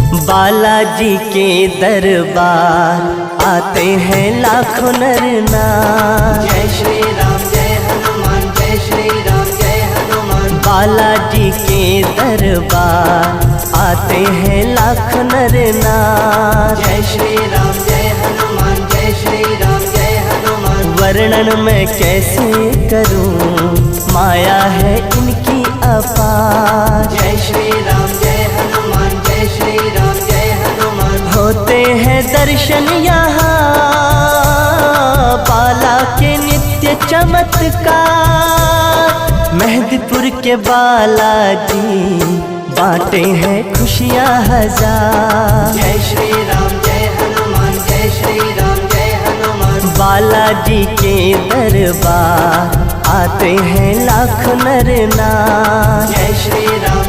बालाजी के दरबार आते हैं लाखों नर नार। जय श्री राम जय हनुमान, जय श्री राम जय हनुमान। बालाजी के दरबार आते हैं लाखों नर नार। जय श्री राम जय हनुमान, जय श्री राम जय हनुमान। वर्णन मैं कैसे करूं, माया है इनकी अपार। जय श्री राम जय हनुमान, जय श्री राम जय हनुमान। होते हैं दर्शन यहाँ बाला के नित्य चमत्कार। मेहंदीपुर के बालाजी बांटे हैं खुशियाँ हजार। जय श्री राम जय हनुमान, जय श्री राम जय हनुमान। बालाजी के दरबार आते हैं लाख नर नार। जय श्री राम